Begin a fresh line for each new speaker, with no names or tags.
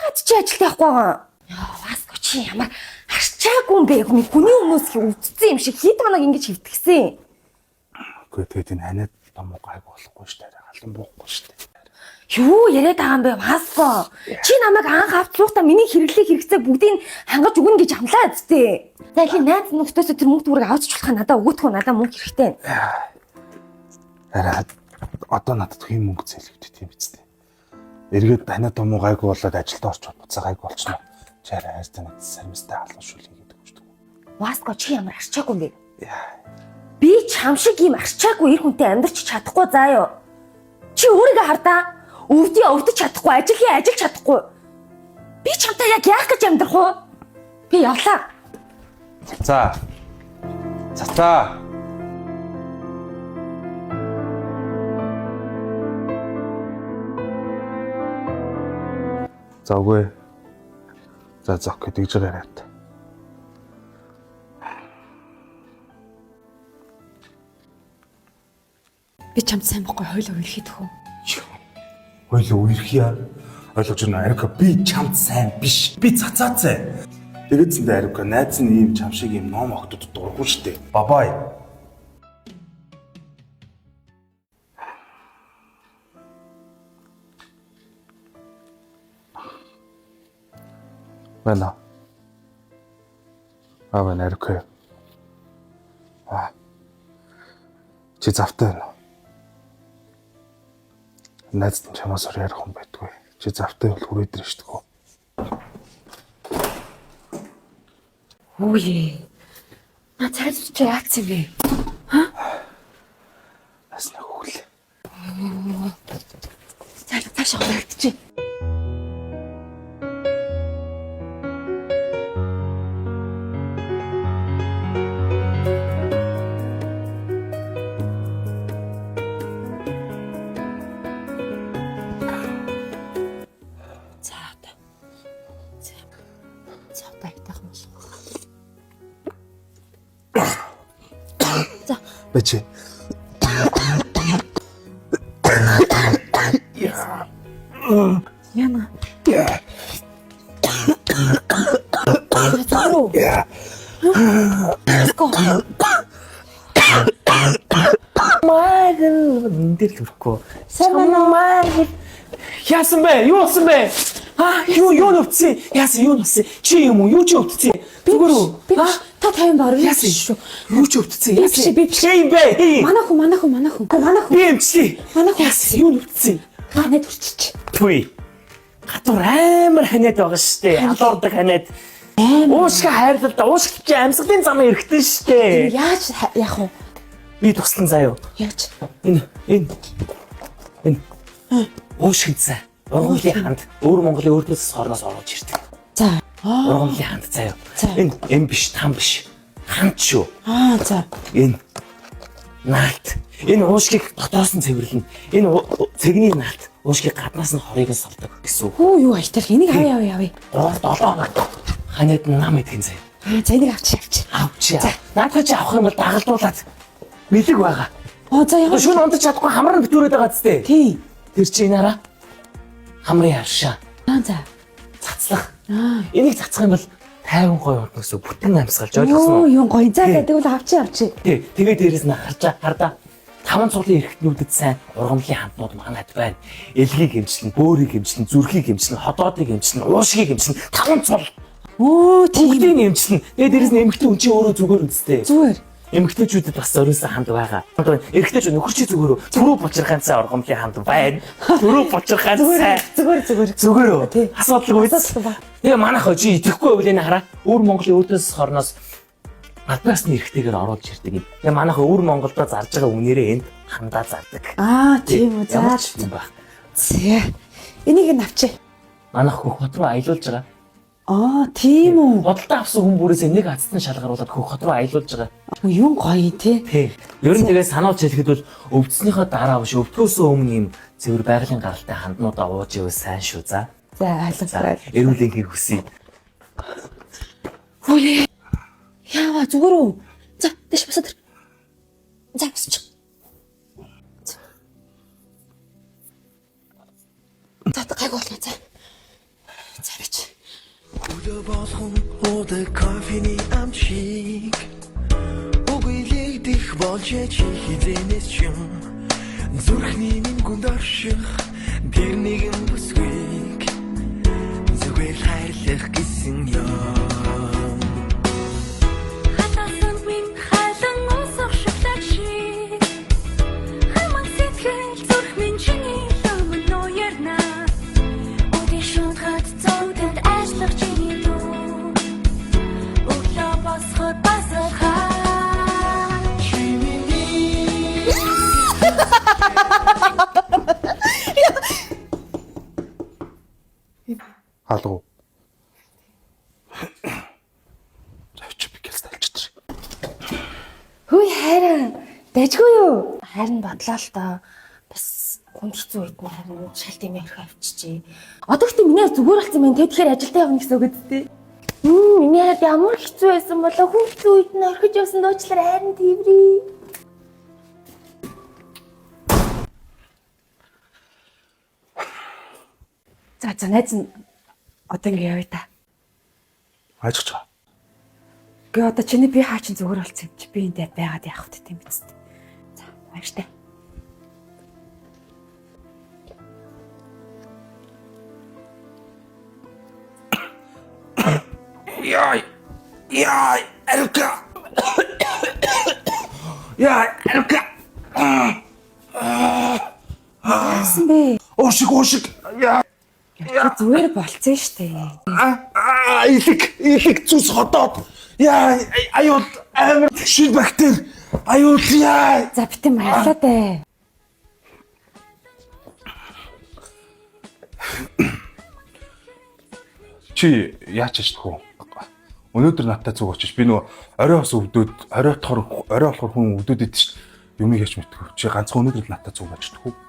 Яагаад чи ажилд явахгүй байгаа? Яа, Васко чи ямар арчаагүй юм бэ? Хүний өмнөөс өвдсөн юм шиг хэд хоног ингэж хөвтгсөн.
Үгүй тэгээд энэ ханиад том гайг болохгүй шүү дээ. Галан буухгүй шүү дээ.
Юу яриад байгаа юм бэ, Васко? Чи намайг анх авч суухдаа миний хэрэгцээ бүгдийг хангаж өгнө гэж амлаа зү. За их найз нөхдөсөө тэр мөнгө төгрөг авч болох надаа өгөөдгөө надаа мөнгө хэрэгтэй.
Араа одоо надад хэм мөнгө зээлэгдэх юм биз дээ. Эргээд ханиад том гайг болоод ажилдаа орчод буцаа гайг болчихно. Чи арай хайртай надад сармистай халуушуулъя гэдэг үг шүү дээ.
Васко чи ямар арчаагүй юм бэ? Би чам шиг юм арчаагүй ир хүнтэй амьдарч чадахгүй заа ёо. Чи өөрийгөө хардаа. Өвдөж чадахгүй, ажиллаж чадахгүй. Би чамтай яг яах гэж амьдрах вэ? Би явлаа.
За. За үгүй. За гэж яриад.
Би чамд сайн бохгүй хойлоо өрхийдэх үү?
Хойлоо үерхийа. Ойлгож байна. Арика би чамд сайн биш. Би цацаацай. Тэгээд зэндээ Арика найз нь ийм чам шиг ийм ном охтод дургуй штэ. Бабай. Байна. Аваа Арика. Чи завтай байна. Найз нь чамаас өөр ярих хүн байдгүй. Чи завтай бол хүрээдэр штгөө.
Үе. На цааш чи яац юм бэ?
Асна хөглөө.
Цааш хаврагдчих.
Бачи.
Яна.
Дээр хөрөхгүй. Яасан бэ? Юу болсон бэ? Юу нүцсэн? Яасан юу нүцсэн? Чи юм уу? Юу ч өвдсөн? Зүгээр үү?
Та 50 баруун
яасан шүү. Юу ч өвдсөн? Яасан?
Би
юм бэ?
Манайх хүн.
Би эмчли.
Манайх
яасан? Юу нүцсэн?
Ханаад үрчиж.
Түй. Гадуур амар ханиад байгаа штэ. Алуурдаг ханиад. Уушга хайрлалаа. Уушг чи амьсгалын замын эрэхтэн штэ.
Яаж яах вэ?
Би туслан заяа.
Яаж?
Энэ. Уушг заа. Ургамлын ханд өөр Монголын өөртөөс хорноос орж ирдэг.
За.
Ургамлын ханд заяа. Энэ эм биш, там биш. Ханд шүү.
За.
Энэ наалт. Энэ уушгийг дотоос нь цэвэрлэнэ. Энэ цэгний наалт уушгийг гаднаас нь хорыг нь салдаг гэсэн үг.
Юу айтар энийг авъя.
7 хоног ханаад нам идэх заяа.
За энийг авчи.
За. Наадах чи авах юм бол дагалдуулаад мэлэг байгаа.
За яа.
Шүн унтаж чадахгүй хамраа битүүрээд байгаа зү.
Тий.
Тэр чи энараа хамрын харшаа.
За.
Цацлах. Энийг цацах юм бол 50% орноос бүтэн амьсгалж ойлгосон уу?
Юу гоё. За тэгвэл авчи.
Тий. Тэгээ дээрээс нь хардаа 5 цулын эрхтнүүдэд сайн ургамлын ханднууд манайд байна. Элгийг эмчилнэ, бөөрийг эмчилнэ, зүрхийг эмчилнэ, ходоодыг эмчилнэ, уушгийг эмчилнэ. 5 цул.
Тийм.
Бүгдийг эмчилнэ. Тэгээ дээрээс нь эмэгтэй хүн чи өөрөө зүгээр үстэй.
Зүгээр.
Эмэгтэйчүүдэд бас зориулсан ханд байгаа. Эрэгтэйч нөхөр чи зүгээр үү? Зүрүү бочирхаан цай ургамлын ханд байна. Зүрүү бочирхаан цай. Зүгээр үү? Асуудалгүй. Тэгээ манайх чи итгэхгүй байвал энэ хараа. Өвөр Монголын өөртөөс хорноос Албасны эрэгтэйгээр оруулж ирдэг юм. Тэгээ манайх өвөр Монголдо зарж байгаа үнээрээ энд хандаа зардаг.
Тийм үү. За. Энийг нь авчи.
Манайх хөх хот руу аялуулж байгаа.
Тийм үү.
Бодолтой авсан хүн бүрээс нэг ацтан шалгаруулад хөх хот руу аялуулж байгаа.
Юу гоё тий.
Ер нь тэгээ сануулж хэлэхэд бол өвдснийхөө дараа биш өвдөхөөс өмнө юм цэвэр байгалийн гаралтай ханднуудаа ууж ивэл сайн шүү. За
ойлголоо.
Эрүүл энхийг хүсье.
Үе. Яава зүгээр үү? За дэш босоод. За босч. За гайг болно за. царич.
Өдөө болгон уудаг кофений амчиг Угийлэгдэх болж чи хизэнээс ч юм Зүрхний минь гүнд орших тэр нэгэн бүсгүйг Зүгээр хайрлах гэсэн юм
Хатасан минь хайлан усах шүлэг шиг Хамаг сэтгэл зүрх минь чиний лөмнө нуярна Өдөө шунхад зовдөд ажлах чиний дүү Өглөө босоход басахаа
Халуу. Завч би гэлс тайлчдэр.
Хөөе хайран. Дажгүй юу? Харин бодлоо л доо. Бас хүнд хэцүү үед нь харин шалт юм ярих авчижээ. Одоо ихтэй миний зүгээр болсон юм. Тэ тэгэхээр ажилдаа явна гэсэн үг үстэй. Миний хараад ямар хэцүү байсан болоо хүн хэцүү үед нь орхиж явсан дуучлаар хайран тийврий. За найз нь одоо ингэ явъя та.
Ажиж байгаа.
Гэ одоо чиний би хаа чин зүгээр болсон юм чи би энэ дээр байгаад яах вэ тийм биз дээ. За баяртай.
Яй, Арука. Яй, Арука.
Яасан бэ?
Ошиг. Яй.
Зүгээр болцсон штэ.
Илэг зүс ходоод. Яй, аюул амар шил бактери. Аюул яй.
За битэн баярлаа дээ.
Чи яач чадах вэ? Өнөөдөр надтай зүг очиж би нөгөө орой бас өвдөд, орой болохоор хүн өвдөд идэв шүү дээ. Юмыг яч мэдгүй. Чи ганцхан өнөөдөр надтай зүг очиж чадах уу?